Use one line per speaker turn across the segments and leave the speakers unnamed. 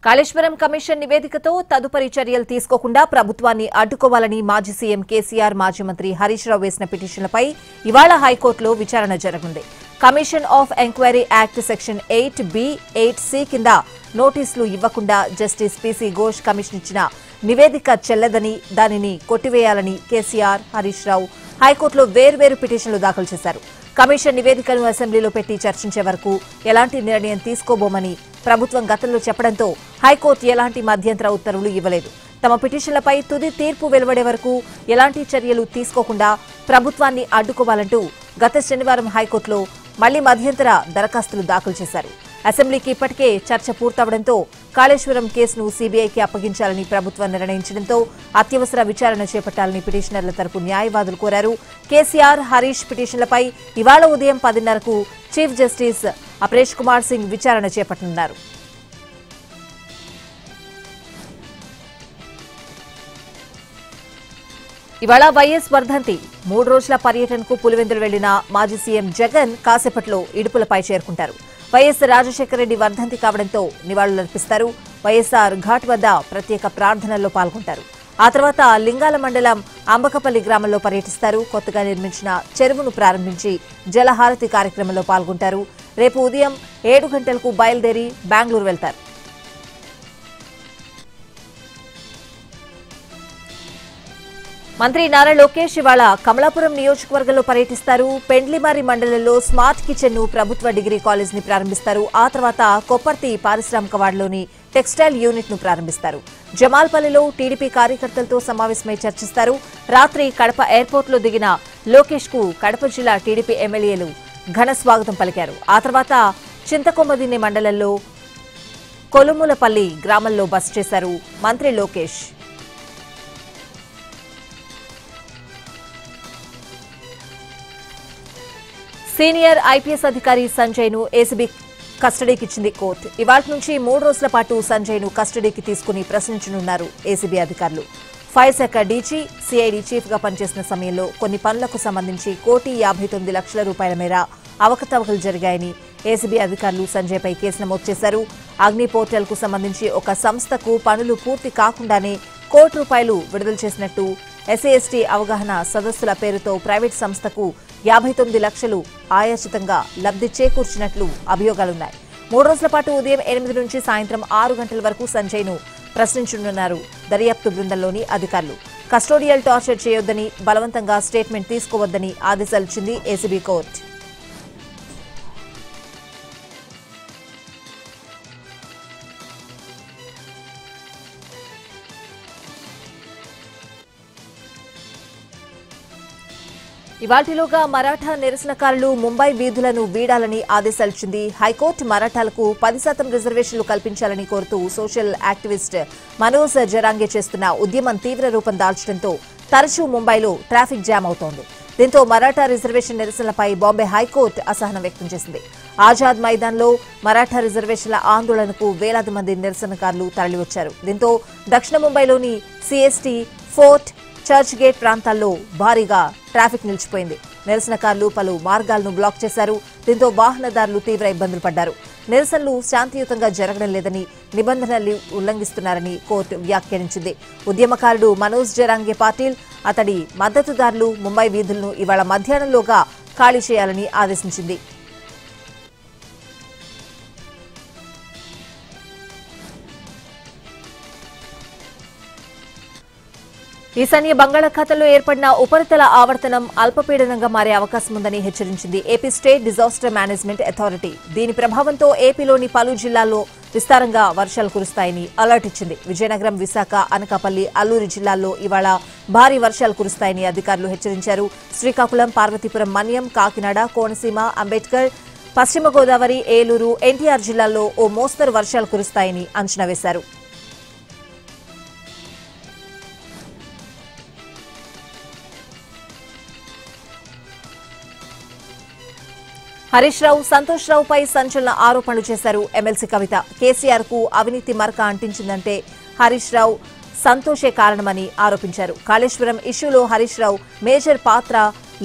Kaleshwaram commission నివేదికతో తదుపరి చర్యలు తీసుకోకుండా ప్రభుత్వాన్ని అడ్డుకోవాలని మాజీ సీఎం కేసీఆర్ మాజీ మంత్రి హరీష్ రావు వేసిన పిటిషన్లపై ఇవాళ హైకోర్టులో విచారణ జరగనుంది. Commission of enquiry act section 8B, 8C కింద నోటీసులు ఇవ్వకుండా జస్టిస్ పీసీ ఘోష్ కమిషన్ ఇచ్చిన నివేదిక చెల్లదని, దానిని కొట్టివేయాలని కేసీఆర్, హరీష్ రావు హైకోర్టులో వేర్వేరు పిటిషన్లు దాఖలు చేశారు. కమిషన్ నివేదికను అసెంబ్లీలో పెట్టి చర్చించే వరకు ఎలాంటి నిర్ణయం తీసుకోబోమని ప్రభుత్వం గతంలో చెప్పడంతో హైకోర్టు ఎలాంటి మధ్యంతర ఉత్తర్వులు ఇవ్వలేదు. తమ పిటిషన్లపై తుది తీర్పు వెలువడే వరకు ఎలాంటి చర్యలు తీసుకోకుండా ప్రభుత్వాన్ని అడ్డుకోవాలంటూ గత శనివారం హైకోర్టులో మళ్లీ మధ్యంతర దరఖాస్తులు దాఖలు చేశారు. అసెంబ్లీకి ఇప్పటికే చర్చ పూర్తవడంతో కాళేశ్వరం కేసును సీబీఐకి అప్పగించాలని ప్రభుత్వం నిర్ణయించడంతో అత్యవసర విచారణ చేపట్టాలని పిటిషనర్ల తరపు న్యాయవాదులు కోరారు. కేసీఆర్, హరీష్ పిటిషన్లపై ఇవాళ ఉదయం 10:30కు చీఫ్ జస్టిస్ అపరేష్ కుమార్ సింగ్ విచారణ చేపట్టనున్నారు. ఇవాళ వైఎస్ వర్ధంతి. 3 రోజుల పర్యటనకు పులివెందులు వెళ్లిన మాజీ సీఎం జగన్ కాసేపట్లో ఇడుపులపై చేరుకుంటారు. వైఎస్ రాజశేఖర రెడ్డి వర్ధంతి కావడంతో నివాళులర్పిస్తారు. వైఎస్ఆర్ ఘాట్ వద్ద ప్రత్యేక ప్రార్థనల్లో పాల్గొంటారు. ఆ తర్వాత లింగాల మండలం అంబకపల్లి గ్రామంలో పర్యటిస్తారు. కొత్తగా నిర్మించిన చెరువును ప్రారంభించి జలహారతి కార్యక్రమంలో పాల్గొంటారు. రేపు ఉదయం 7 గంటలకు బయలుదేరి బెంగళూరు వెళ్తారు. మంత్రి నారా లోకేష్ ఇవాళ కమలాపురం నియోజకవర్గంలో పర్యటిస్తారు. పెండ్లిమారి మండలంలో స్మార్ట్ కిచెన్ ను ప్రభుత్వ డిగ్రీ కాలేజ్ ని ప్రారంభిస్తారు. ఆ తర్వాత కొప్పర్తి పారిశ్రామికవాడలోని టెక్స్టైల్ యూనిట్ ను ప్రారంభిస్తారు. జమాల్పల్లిలో టీడీపీ కార్యకర్తలతో సమావేశమై చర్చిస్తారు. రాత్రి కడప ఎయిర్పోర్ట్ లో దిగిన లోకేష్ కు కడప జిల్లా టీడీపీ ఎమ్మెల్యేలు ఘన స్వాగతం పలికారు. ఆ తర్వాత చింతకొమ్మదిన్నె మండలంలో కొలుములపల్లి గ్రామంలో బస చేశారు మంత్రి లోకేష్. సీనియర్ ఐపీఎస్ అధికారి సంజయ్ ను ఏసీబీ కస్టడీకి ఇచ్చింది కోర్టు. ఇవాళ్టి నుంచి 3 రోజుల పాటు సంజయ్ ను కస్టడీకి తీసుకుని ప్రశ్నించనున్నారు ఏసీబీ అధికారులు. ఫైర్ శాఖ డీజీ, సిఐడి చీఫ్ గా పనిచేసిన సమయంలో కొన్ని పనులకు సంబంధించి 1,59 లక్షల రూపాయల మేర అవకతవకలు జరిగాయని ఏసీబీ అధికారులు సంజయ్ పై కేసు నమోదు చేశారు. అగ్ని పోర్టల్ కు సంబంధించి ఒక సంస్థకు పనులు పూర్తి కాకుండానే ₹1,00,00,000 విడుదల చేసినట్టు, ఎస్సీ/ఎస్టీ అవగాహన సదస్సుల పేరుతో ప్రైవేట్ సంస్థకు 59 లక్షలు ఆయాచితంగా లబ్ధి చేకూర్చినట్లు అభియోగాలున్నాయి. 3 రోజుల పాటు ఉదయం 8 నుంచి సాయంత్రం 6 గంటల వరకు సంజయ్ ను ప్రశ్నించనున్నారు దర్యాప్తు బృందంలోని అధికారులు. కస్టోడియల్ టార్చర్ చేయొద్దని, బలవంతంగా స్టేట్మెంట్ తీసుకోవద్దని ఆదేశాలిచ్చింది ఏసీబీ కోర్టు. ఇవాల్టిలోగా మరాఠా నిరసనకారులు ముంబై వీధులను వీడాలని ఆదేశాలిచ్చింది హైకోర్టు. మరాఠాలకు 10% రిజర్వేషన్లు కల్పించాలని కోరుతూ సోషల్ యాక్టివిస్ట్ మనోజ్ జరాంగే చేస్తున్న ఉద్యమం తీవ్ర రూపం దాల్చడంతో తరచూ ముంబైలో ట్రాఫిక్ జామ్ అవుతోంది. దీంతో మరాఠా రిజర్వేషన్ నిరసనలపై బాంబే హైకోర్టు అసహనం వ్యక్తం చేసింది. ఆజాద్ మైదాన్లో మరాఠా రిజర్వేషన్ల ఆందోళనకు వేలాది మంది నిరసనకారులు తరలివచ్చారు. దీంతో దక్షిణ ముంబైలోని సిఎస్టీ, ఫోర్ట్, చర్చ్ గేట్ ప్రాంతాల్లో భారీగా ట్రాఫిక్ నిలిచిపోయింది. నిరసనకారులు పలు మార్గాలను బ్లాక్ చేశారు. దీంతో వాహనదారులు తీవ్ర ఇబ్బందులు పడ్డారు. నిరసనలు శాంతియుతంగా జరగడం లేదని, నిబంధనలు ఉల్లంఘిస్తున్నారని కోర్టు వ్యాఖ్యానించింది. ఉద్యమకారుడు మనోజ్ జరాంగే పాటిల్, అతడి మద్దతుదారులు ముంబై వీధులను ఇవాళ మధ్యాహ్నంలోగా ఖాళీ చేయాలని ఆదేశించింది. ఈశాన్య బంగాళాఖాతంలో ఏర్పడిన ఉపరితల ఆవర్తనం అల్పపీడనంగా మారే అవకాశం ఉందని హెచ్చరించింది AP state disaster management authority. దీని ప్రభావంతో ఏపీలోని పలు జిల్లాల్లో విస్తారంగా వర్షాలు కురుస్తాయని అలర్ట్ ఇచ్చింది. విజయనగరం, విశాఖ, అనకాపల్లి, అల్లూరి జిల్లాల్లో ఇవాళ భారీ వర్షాలు కురుస్తాయని అధికారులు హెచ్చరించారు. శ్రీకాకుళం, పార్వతీపురం, మన్యం, కాకినాడ, కోనసీమ, అంబేద్కర్, పశ్చిమ గోదావరి, ఏలూరు, ఎన్టీఆర్ జిల్లాల్లో ఓ మోస్తరు వర్షాలు కురుస్తాయని అంచనా వేశారు. హరీష్ రావు, సంతోష్ రావుపై సంచలన ఆరోపణలు చేశారు ఎమ్మెల్సీ కవిత. కేసీఆర్ కు అవినీతి మరక అంటించిందంటే హరీష్ రావు, సంతోషే కారణమని ఆరోపించారు. కాళేశ్వరం ఇష్యూలో హరీష్ రావు మేజర్ పాత్ర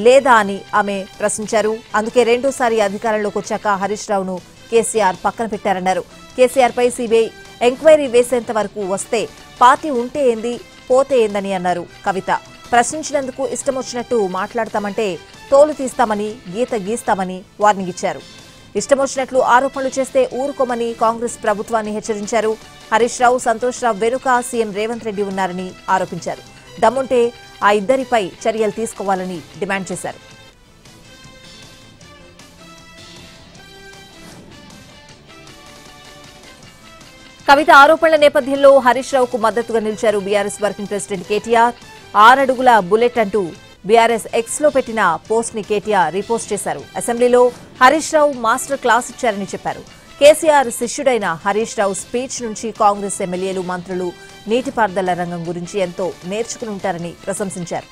లేదా అని ఆమె ప్రశ్నించారు. అందుకే రెండోసారి అధికారంలోకి వచ్చాక హరీష్ రావును కేసీఆర్ పక్కన పెట్టారన్నారు. కేసీఆర్ పై సీబీఐ ఎంక్వైరీ వేసేంత వరకు వస్తే పార్టీ ఉంటే ఏంది పోతే ఏందని అన్నారు కవిత. ప్రశ్నించినందుకు ఇష్టమొచ్చినట్టు మాట్లాడతామంటే తోలు తీస్తామని గీత గీస్తామని వార్నింగ్ ఇచ్చారు. ఇష్టమొచ్చినట్లు ఆరోపణలు చేస్తే ఊరుకోమని కాంగ్రెస్ ప్రభుత్వాన్ని హెచ్చరించారు. హరీష్ రావు, సంతోష్ రావు వెనుక సీఎం రేవంత్ రెడ్డి ఉన్నారని ఆరోపించారు. దమ్ముంటే ఆ ఇద్దరిపై చర్యలు తీసుకోవాలని డిమాండ్ చేశారు. కవిత ఆరోపణల నేపథ్యంలో హరీష్ రావుకు మద్దతుగా నిలిచారు బీఆర్ఎస్ వర్కింగ్ ప్రెసిడెంట్ కేటీఆర్. 6 అడుగుల బుల్లెట్ అంటూ బీఆర్ఎస్ ఎక్స్ లో పెట్టిన పోస్ట్ ని కేటీఆర్ రీపోస్ట్ చేశారు. అసెంబ్లీలో హరీష్ రావు మాస్టర్ క్లాస్ ఇచ్చారని చెప్పారు. కేసీఆర్ శిష్యుడైన హరీష్ రావు స్పీచ్ నుంచి కాంగ్రెస్ ఎమ్మెల్యేలు, మంత్రులు నీటిపారుదల రంగం గురించి ఎంతో నేర్చుకుని ఉంటారని ప్రశంసించారు.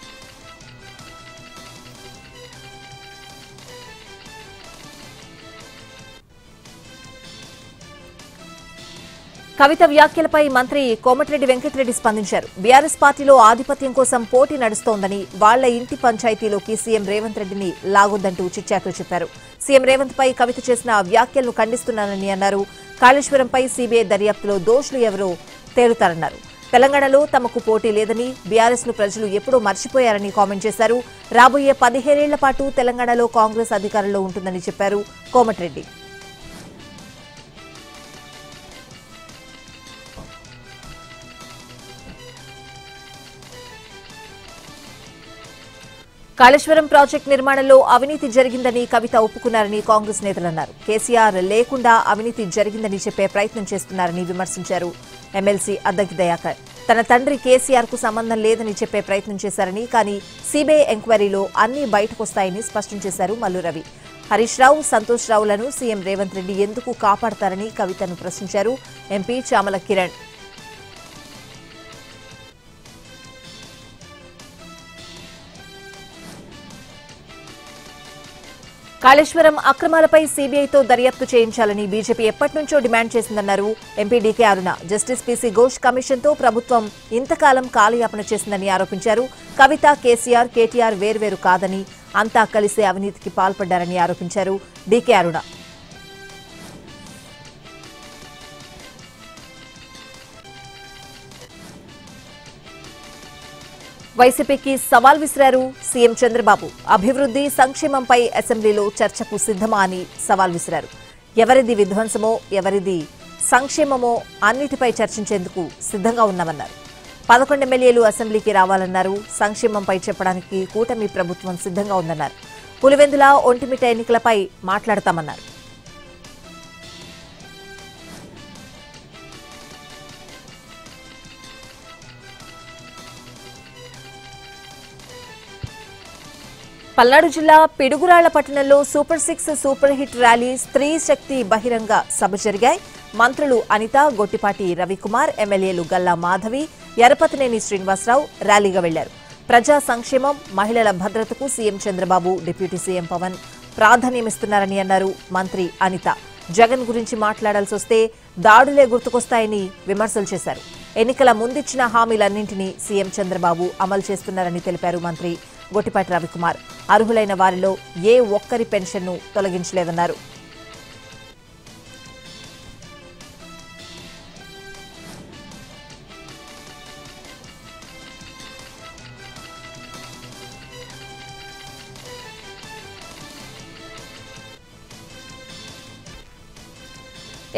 కవిత వ్యాఖ్యలపై మంత్రి కోమటిరెడ్డి వెంకటరెడ్డి స్పందించారు. బీఆర్ఎస్ పార్టీలో ఆధిపత్యం కోసం పోటీ నడుస్తోందని, వాళ్ల ఇంటి పంచాయతీలోకి సీఎం రేవంత్ రెడ్డిని లాగొద్దంటూ చిట్చాట్లు చెప్పారు. సీఎం రేవంత్ పై కవిత చేసిన వ్యాఖ్యలను ఖండిస్తున్నానని అన్నారు. కాళేశ్వరంపై సీబీఐ దర్యాప్తులో దోషులు ఎవరో తేలుతారన్నారు. తెలంగాణలో తమకు పోటీ లేదని, బీఆర్ఎస్ ను ప్రజలు ఎప్పుడూ మర్చిపోయారని కామెంట్ చేశారు. రాబోయే 17 ఏళ్ల పాటు తెలంగాణలో కాంగ్రెస్ అధికారంలో ఉంటుందని చెప్పారు కోమటిరెడ్డి. కాళేశ్వరం ప్రాజెక్టు నిర్మాణంలో అవినీతి జరిగిందని కవిత ఒప్పుకున్నారని కాంగ్రెస్ నేతలు అన్నారు. కేసీఆర్ లేకుండా అవినీతి జరిగిందని చెప్పే ప్రయత్నం చేస్తున్నారని విమర్శించారు. ఎమ్మెల్సీ అద్దంకి దయాకర్ తన తండ్రి కేసీఆర్ కు సంబంధం లేదని చెప్పే ప్రయత్నం చేశారని, కానీ సీబీఐ ఎంక్వైరీలో అన్ని బయటకొస్తాయని స్పష్టం చేశారు మల్లు రవి. హరీష్ రావు, సంతోష్ రావులను సీఎం రేవంత్ రెడ్డి ఎందుకు కాపాడతారని కవితను ప్రశ్నించారు. ఎంపీ చామల కిరణ్ కాళేశ్వరం అక్రమాలపై సీబీఐతో దర్యాప్తు చేయించాలని బీజేపీ ఎప్పటినుంచో డిమాండ్ చేసిందన్నారు. ఎంపీ డీకే అరుణ జస్టిస్ పీసీ ఘోష్ కమిషన్తో ప్రభుత్వం ఇంతకాలం కాలయాపన చేసిందని ఆరోపించారు. కవిత, కేసీఆర్, కేటీఆర్ వేర్వేరు కాదని, అంతా కలిసే అవినీతికి పాల్పడ్డారని ఆరోపించారు డీకే అరుణ. వైసీపీకి సవాల్ విసిరారు సీఎం చంద్రబాబు. అభివృద్ధి, సంక్షేమంపై అసెంబ్లీలో చర్చకు సిద్ధమా అని సవాల్ విసిరారు. ఎవరిది విధ్వంసమో, ఎవరిది సంక్షేమమో అన్నిటిపై చర్చించేందుకు సిద్ధంగా ఉన్నామన్నారు. 11 ఎమ్మెల్యేలు అసెంబ్లీకి రావాలన్నారు. సంక్షేమంపై చెప్పడానికి కూటమి ప్రభుత్వం సిద్ధంగా ఉందన్నారు. పులివెందుల, ఒంటిమిట్ట ఎన్నికలపై మాట్లాడతామన్నారు. పల్నాడు జిల్లా పిడుగురాళ్ల పట్టణంలో సూపర్ 6 సూపర్ హిట్ ర్యాలీ, స్త్రీ శక్తి బహిరంగ సభ జరిగాయి. మంత్రులు అనిత, గొట్టిపాటి రవికుమార్, ఎమ్మెల్యేలు గల్లా మాధవి, ఎరపతినేని శ్రీనివాసరావు ర్యాలీగా వెళ్లారు. ప్రజా సంక్షేమం, మహిళల భద్రతకు CM Chandrababu, deputy CM Pawan ప్రాధాన్యమిస్తున్నారని అన్నారు మంత్రి అనిత. జగన్ గురించి మాట్లాడాల్సి వస్తే దాడులే గుర్తుకొస్తాయని విమర్శలు చేశారు. ఎన్నికల ముందిచ్చిన హామీలన్నింటినీ సీఎం చంద్రబాబు అమలు చేస్తున్నారని తెలిపారు మంత్రి గొట్టిపాటి రవికుమార్. అర్హులైన వారిలో ఏ ఒక్కరి పెన్షన్ను తొలగించలేదన్నారు.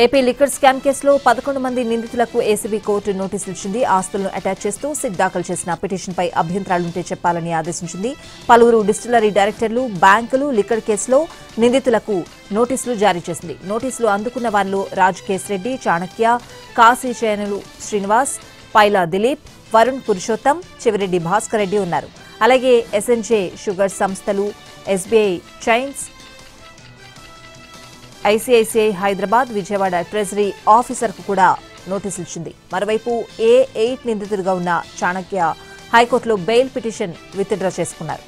ఏపీ లిక్కర్ స్కామ్ కేసులో 11 మంది నిందితులకు ఏసీబీ కోర్టు నోటీసులు ఇచ్చింది. ఆస్తులను అటాచ్ చేస్తూ సిట్ దాఖలు చేసిన పిటిషన్పై అభ్యంతరాలుంటే చెప్పాలని ఆదేశించింది. పలువురు డిస్టిలరీ డైరెక్టర్లు, బ్యాంకులు లిక్కర్ కేసులో నిందితులకు నోటీసులు జారీ చేసింది. నోటీసులు అందుకున్న వారిలో రాజ్ రెడ్డి, చాణక్య, కాశీచేనులు శ్రీనివాస్, పైలా దిలీప్, వరుణ్ పురుషోత్తం, చివరెడ్డి భాస్కర్ రెడ్డి ఉన్నారు. అలాగే ఎస్ఎన్జే షుగర్ సంస్థలు, SBI chains, ICICI Hyderabad, Vijayawada treasury ఆఫీసర్కు కూడా నోటీసులు ఇచ్చింది. మరోవైపు A8 నిందితుడిగా ఉన్న చాణక్య హైకోర్టులో బెయిల్ పిటిషన్ విత్డ్రా చేసుకున్నారు.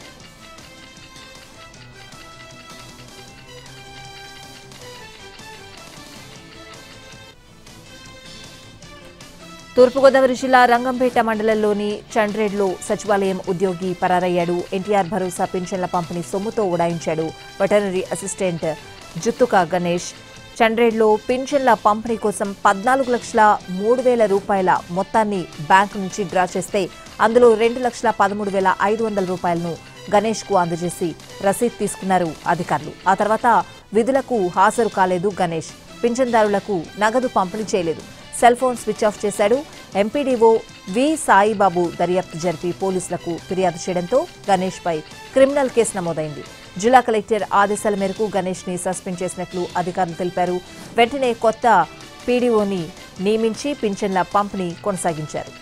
తూర్పుగోదావరి జిల్లా రంగంపేట మండలంలోని చండ్రేడ్లో సచివాలయం ఉద్యోగి పరారయ్యాడు. ఎన్టీఆర్ భరోసా పింఛన్ల పంపిణీ సొమ్ముతో ఉడాయించాడు. వెటర్నరీ అసిస్టెంట్ జుత్తుక గణేష్ చండ్రేడ్లో పింఛన్ల పంపిణీ కోసం 14,03,000 రూపాయల మొత్తాన్ని బ్యాంకు నుంచి డ్రా చేస్తే అందులో 2,13,500 రూపాయలను గణేష్ కు అందజేసి రసీదు తీసుకున్నారు అధికారులు. ఆ తర్వాత విధులకు హాజరు కాలేదు గణేష్. పింఛన్దారులకు నగదు పంపిణీ చేయలేదు. సెల్ ఫోన్ స్విచ్ ఆఫ్ చేశాడు. ఎంపీడీఓ వి సాయిబాబు దర్యాప్తు జరిపి పోలీసులకు ఫిర్యాదు చేయడంతో గణేష్ పై క్రిమినల్ కేసు నమోదైంది. జిల్లా కలెక్టర్ ఆదేశాల మేరకు గణేష్ ని సస్పెండ్ చేసినట్లు అధికారులు తెలిపారు. వెంటనే కొత్త పీడీఓని నియమించి పింఛన్ల పంపిణీ కొనసాగించారు.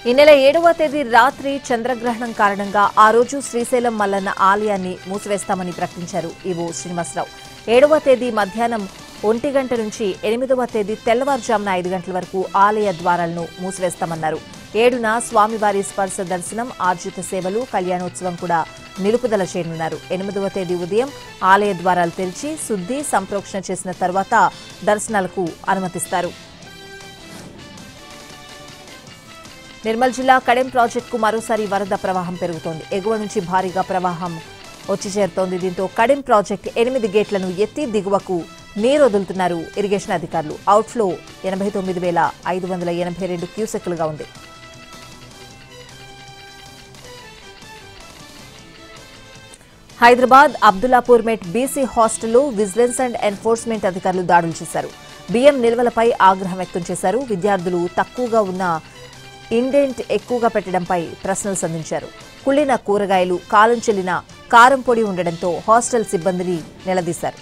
ఈ నెల 7వ తేదీ రాత్రి చంద్రగ్రహణం కారణంగా ఆ రోజు శ్రీశైలం మల్లన్న ఆలయాన్ని మూసివేస్తామని ప్రకటించారు ఈవో శ్రీనివాసరావు. 7వ తేదీ మధ్యాహ్నం 1 గంట నుంచి 8వ తేదీ తెల్లవారుజామున 5 గంటల వరకు ఆలయ ద్వారాలను మూసివేస్తామన్నారు. 7న స్వామివారి స్పర్శ దర్శనం, ఆర్జిత సేవలు, కళ్యాణోత్సవం కూడా నిలుపుదల చేయనున్నారు. 8వ తేదీ ఉదయం ఆలయ ద్వారాలు తెరిచి శుద్ధి, సంప్రోక్షణ చేసిన తర్వాత దర్శనాలకు అనుమతిస్తారు. నిర్మల్ జిల్లా కడెం ప్రాజెక్టుకు మరోసారి వరద ప్రవాహం పెరుగుతోంది. ఎగువ నుంచి భారీగా ప్రవాహం వచ్చి చేరుతోంది. దీంతో కడెం ప్రాజెక్టు 8 గేట్లను ఎత్తి దిగువకు నీరు వదులుతున్నారు ఇరిగేషన్ అధికారులు. అవుట్ఫ్లో 89,582 క్యూసెక్కులుగా ఉంది. హైదరాబాద్ అబ్దుల్లాపూర్ మెట్ బీసీ హాస్టల్లో విజిలెన్స్ అండ్ ఎన్ఫోర్స్మెంట్ అధికారులు దాడులు చేశారు. బియ్యం నిల్వలపై ఆగ్రహం వ్యక్తం చేశారు. విద్యార్థులు తక్కువగా ఉన్న ఇండెంట్ ఎక్కువగా పెట్టడంపై ప్రశ్నలు సంధించారు. కుళ్ళిన కూరగాయలు, కాలం చెల్లిన కారం పొడి ఉండడంతో హాస్టల్ సిబ్బందిని నిలదీశారు.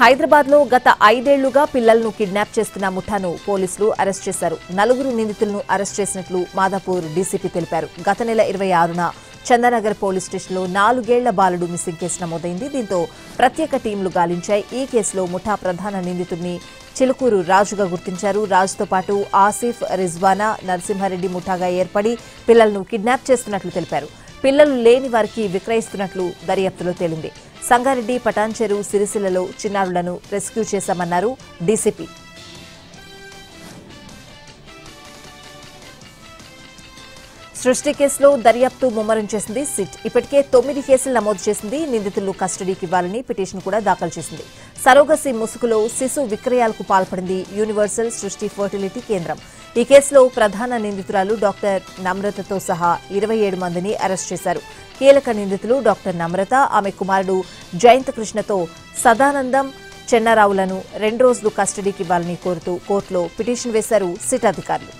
హైదరాబాద్లో గత 5 ఏళ్లుగా పిల్లలను కిడ్నాప్ చేస్తున్న ముఠాను పోలీసులు అరెస్ట్ చేశారు. 4 నిందితులను అరెస్ట్ చేసినట్లు మాదాపూర్ డీసీపీ తెలిపారు. గత నెల 26న చందానగర్ పోలీస్ స్టేషన్లో 4 ఏళ్ల బాలుడు మిస్సింగ్ కేసు నమోదైంది. దీంతో ప్రత్యేక టీంలు గాలించాయి. ఈ కేసులో ముఠా ప్రధాన నిందితుడిని చిలుకూరు రాజుగా గుర్తించారు. రాజుతో పాటు ఆసిఫ్, రిజ్వానా, నరసింహారెడ్డి ముఠాగా ఏర్పడి పిల్లలను కిడ్నాప్ చేస్తున్నట్లు తెలిపారు. పిల్లలు లేని వారికి విక్రయిస్తున్నట్లు దర్యాప్తులో తేలింది. సంగారెడ్డి, పటాన్చెరు, సిరిసిల్లలో చిన్నారులను రెస్క్యూ చేశామన్నారు డీసీపీ. సృష్టి కేసులో దర్యాప్తు ముమ్మరం చేసింది సిట్. ఇప్పటికే 9 కేసులు నమోదు చేసింది. నిందితులు కస్టడీకి ఇవ్వాలని పిటిషన్ కూడా దాఖలు చేసింది. సరోగసి ముసుగులో శిశు విక్రయాలకు పాల్పడింది యూనివర్సల్ సృష్టి ఫర్టిలిటీ కేంద్రం. ఈ కేసులో ప్రధాన నిందితురాలు డాక్టర్ నమ్రతతో సహా 27 మందిని అరెస్ట్ చేశారు. కీలక నిందితులు డాక్టర్ నమ్రత, ఆమె కుమారుడు జయంత్ కృష్ణతో సదానందం, చెన్నారావులను 2 రోజులు కస్టడీకి ఇవ్వాలని కోరుతూ కోర్టులో పిటిషన్ వేశారు సిట్ అధికారులు.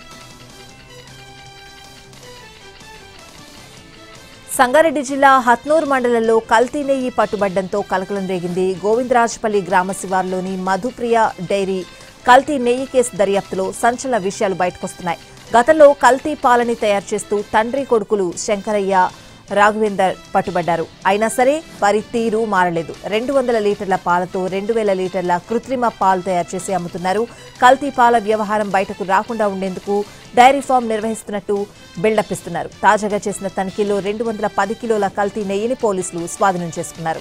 సంగారెడ్డి జిల్లా హత్నూర్ మండలంలో కల్తీ నెయ్యి పట్టుబడ్డంతో కలకలం రేగింది. గోవిందరాజపల్లి గ్రామ శివారులోని మధుప్రియ డైరీ కల్తీ నెయ్యి కేసు దర్యాప్తులో సంచలన విషయాలు బయటకొస్తున్నాయి. గతంలో కల్తీ పాలని తయారు చేస్తూ తండ్రి కొడుకులు శంకరయ్య, రాఘవేందర్ పట్టుబడ్డారు. అయినా సరే వారి తీరు మారలేదు. 200 లీటర్ల పాలతో 2,000 లీటర్ల కృత్రిమ పాలు తయారు చేసి అమ్ముతున్నారు. కల్తీ పాల వ్యవహారం బయటకు రాకుండా ఉండేందుకు డైరీ ఫామ్ నిర్వహిస్తున్నట్టు బిల్డప్ ఇస్తున్నారు. తాజాగా చేసిన తనిఖీలో 210 కిలోల కల్తీ నెయ్యిని పోలీసులు స్వాధీనం చేసుకున్నారు.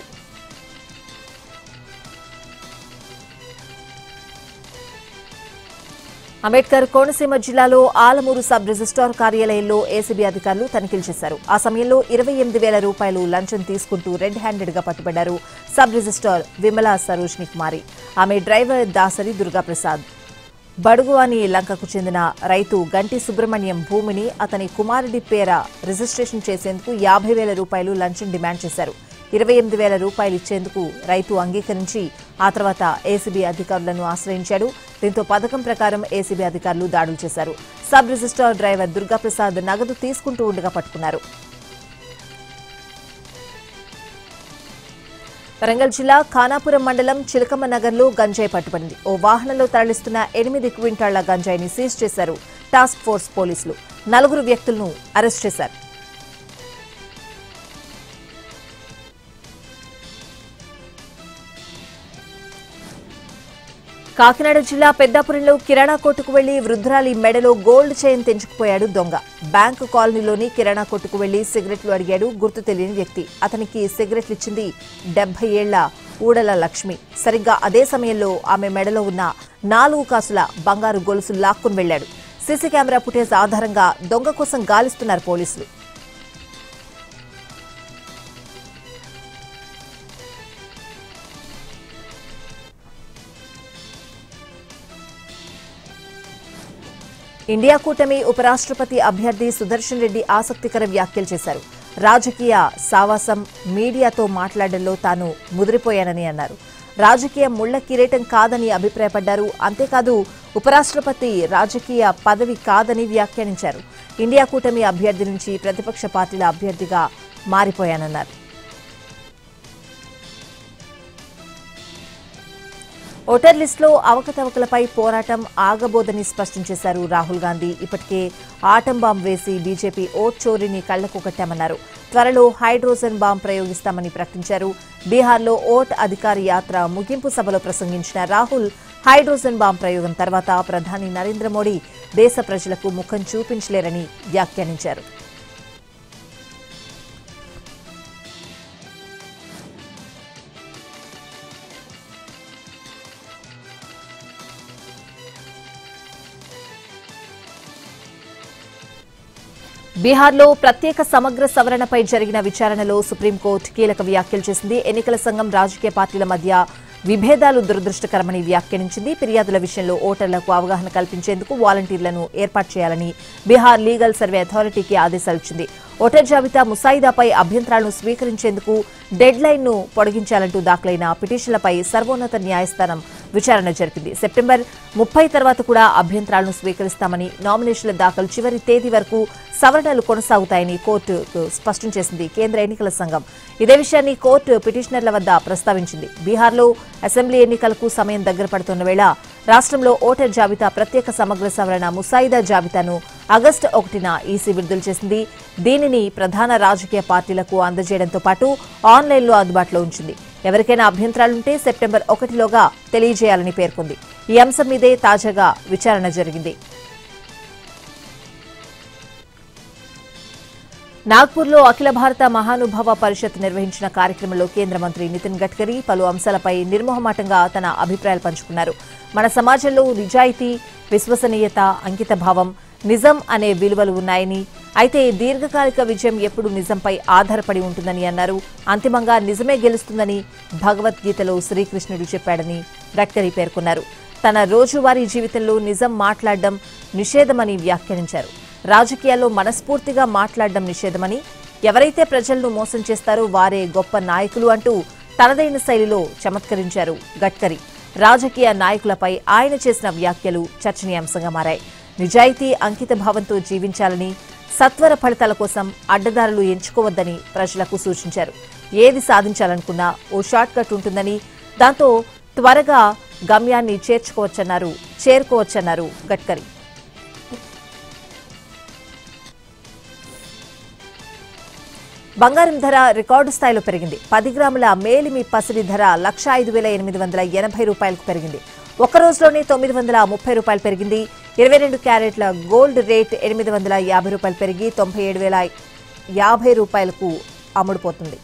అంబేద్కర్ కోనసీమ జిల్లాలో ఆలమూరు సబ్ రిజిస్ట్రార్ కార్యాలయంలో ఏసీబీ అధికారులు తనిఖీలు చేశారు. ఆ సమయంలో 28,000 రూపాయలు లంచం తీసుకుంటూ రెడ్ హ్యాండెడ్ గా పట్టుబడ్డారు సబ్ రిజిస్ట్రార్ విమలా సరోజిని కుమారి. ఆమె డ్రైవర్ దాసరి దుర్గాప్రసాద్. బడుగువాని లంకకు చెందిన రైతు గంటి సుబ్రహ్మణ్యం భూమిని అతని కుమారుడి పేర రిజిస్ట్రేషన్ చేసేందుకు 50,000 రూపాయలు లంచం డిమాండ్ చేశారు. 28,000 రూపాయలు ఇచ్చేందుకు రైతు అంగీకరించి ఆ తర్వాత ఏసీబీ అధికారులను ఆశ్రయించాడు. దీంతో పథకం ప్రకారం ఏసీబీ అధికారులు దాడులు చేశారు. సబ్ రిజిస్ట్రార్ డ్రైవర్ దుర్గాప్రసాద్ నగదు తీసుకుంటూ ఉండగా పట్టుకున్నారు. వరంగల్ జిల్లా ఖానాపురం మండలం చిలకమ్మ నగర్లో గంజాయి పట్టుబడింది. ఓ వాహనంలో తరలిస్తున్న 8 క్వింటాళ్ల గంజాయిని సీజ్ చేశారు టాస్క్ ఫోర్స్ పోలీసులు. 4 వ్యక్తులను అరెస్ట్ చేశారు. కాకినాడ జిల్లా పెద్దాపురంలో కిరాణా కొట్టుకు వెళ్లి వృద్ధురాలి మెడలో గోల్డ్ చైన్ తెంచుకుపోయాడు దొంగ. బ్యాంకు కాలనీలోని కిరాణా కొట్టుకు వెళ్లి సిగరెట్లు అడిగాడు గుర్తు తెలియని వ్యక్తి. అతనికి సిగరెట్లు ఇచ్చింది 70 ఏళ్ల ఊడల లక్ష్మి. సరిగ్గా అదే సమయంలో ఆమె మెడలో ఉన్న 4 కాసుల బంగారు గొలుసు లాక్కుని వెళ్లాడు. సీసీ కెమెరా ఫుటేజ్ ఆధారంగా దొంగ కోసం గాలిస్తున్నారు పోలీసులు. ఇండియా కూటమి ఉపరాష్ట్రపతి అభ్యర్థి సుదర్శన్ రెడ్డి ఆసక్తికర వ్యాఖ్యలు చేశారు. రాజకీయ సావాసం, మీడియాతో మాట్లాడడంలో తాను ముదిరిపోయానని అన్నారు. రాజకీయ ముళ్ల కిరీటం కాదని అభిప్రాయపడ్డారు. అంతేకాదు ఉపరాష్ట్రపతి రాజకీయ పదవి కాదని వ్యాఖ్యానించారు. ఇండియా కూటమి అభ్యర్థి నుంచి ప్రతిపక్ష పార్టీల అభ్యర్థిగా మారిపోయానన్నారు. ఓటర్ లిస్టులో అవకతవకలపై పోరాటం ఆగబోదని స్పష్టం చేశారు రాహుల్ గాంధీ. ఇప్పటికే ఆటం బాంబ్ వేసి బీజేపీ ఓట్ చోరీని కళ్లకు కట్టామన్నారు. త్వరలో హైడ్రోజన్ బాంబ్ ప్రయోగిస్తామని ప్రకటించారు. బీహార్లో ఓట్ అధికార యాత్ర ముగింపు సభలో ప్రసంగించిన రాహుల్ హైడ్రోజన్ బాంబ్ ప్రయోగం తర్వాత ప్రధాని నరేంద్ర మోడీ దేశ ప్రజలకు ముఖం చూపించలేరని వ్యాఖ్యానించారు. బీహార్లో ప్రత్యేక సమగ్ర సవరణపై జరిగిన విచారణలో సుప్రీంకోర్టు కీలక వ్యాఖ్యలు చేసింది. ఎన్నికల సంఘం రాజకీయ పార్టీల మధ్య విభేదాలు దురదృష్టకరమని వ్యాఖ్యానించింది. ఫిర్యాదుల విషయంలో ఓటర్లకు అవగాహన కల్పించేందుకు వాలంటీర్లను ఏర్పాటు చేయాలని బీహార్ లీగల్ సర్వే అథారిటీకి ఆదేశాలిచ్చింది. ఓటర్ జాబితా ముసాయిదాపై అభ్యంతరాలను స్వీకరించేందుకు డెడ్ లైన్ ను పొడిగించాలంటూ దాఖలైన పిటిషన్లపై సర్వోన్నత న్యాయస్థానం విచారణ జరిపింది. సెప్టెంబర్ 30 తర్వాత కూడా అభ్యంతరాలను స్వీకరిస్తామని, నామినేషన్ల దాఖలు చివరి తేదీ వరకు సవరణలు కొనసాగుతాయని కోర్టు స్పష్టం చేసింది. కేంద్ర ఎన్నికల సంఘం ఇదే విషయాన్ని కోర్టు పిటిషనర్ల వద్ద ప్రస్తావించింది. బీహార్లో అసెంబ్లీ ఎన్నికలకు సమయం దగ్గర పడుతున్న వేళ రాష్ట్రంలో ఓటర్ జాబితా ప్రత్యేక సమగ్ర సవరణ ముసాయిదా జాబితాను ఆగస్టు 1న ఈసీ విడుదల చేసింది. దీనిని ప్రధాన రాజకీయ పార్టీలకు అందజేయడంతో పాటు ఆన్లైన్లో అందుబాటులో ఉంచింది. ఎవరికైనా అభ్యంతరాలుంటే సెప్టెంబర్ 1లోగా తెలియజేయాలని పేర్కొంది. ఈ అంశం మీదే తాజాగా విచారణ జరిగింది. నాగ్పూర్లో అఖిల భారత మహానుభావ పరిషత్ నిర్వహించిన కార్యక్రమంలో కేంద్ర మంత్రి నితిన్ గడ్కరీ పలు అంశాలపై నిర్మోహమాటంగా తన అభిప్రాయాలు పంచుకున్నారు. మన సమాజంలో నిజాయితీ, విశ్వసనీయత, అంకితభావం, నిజం అనే విలువలు ఉన్నాయని, అయితే దీర్ఘకాలిక విజయం ఎప్పుడు నిజంపై ఆధారపడి ఉంటుందని అన్నారు. అంతిమంగా నిజమే గెలుస్తుందని భగవద్గీతలో శ్రీకృష్ణుడు చెప్పాడని గడ్కరీ పేర్కొన్నారు. తన రోజువారీ జీవితంలో నిజం మాట్లాడడం నిషేధమని వ్యాఖ్యానించారు. రాజకీయాల్లో మనస్ఫూర్తిగా మాట్లాడడం నిషేధమని, ఎవరైతే ప్రజలను మోసం చేస్తారో వారే గొప్ప నాయకులు అంటూ తనదైన శైలిలో చమత్కరించారు గడ్కరీ. రాజకీయ నాయకులపై ఆయన చేసిన వ్యాఖ్యలు చర్చనీయాంశంగా మారాయి. నిజాయితీ, అంకిత భావంతో జీవించాలని, సత్వర ఫలితాల కోసం అడ్డదారులు ఎంచుకోవద్దని ప్రజలకు సూచించారు. ఏది సాధించాలనుకున్నా ఓ షార్ట్ కట్ ఉంటుందని, దాంతో త్వరగా గమ్యాన్ని చేరుకోవచ్చన్నారు గడ్కరీ. బంగారం ధర రికార్డు స్థాయిలో పెరిగింది. 10 గ్రాముల మేలిమి పసిడి ధర 1,05,880 రూపాయలకు పెరిగింది. ఒక్క రోజులోనే 930 రూపాయలు పెరిగింది. 22 క్యారెట్ల గోల్డ్ రేట్ 850 రూపాయలు పెరిగి 97,050 రూపాయలకు అమ్ముడుపోతుంది.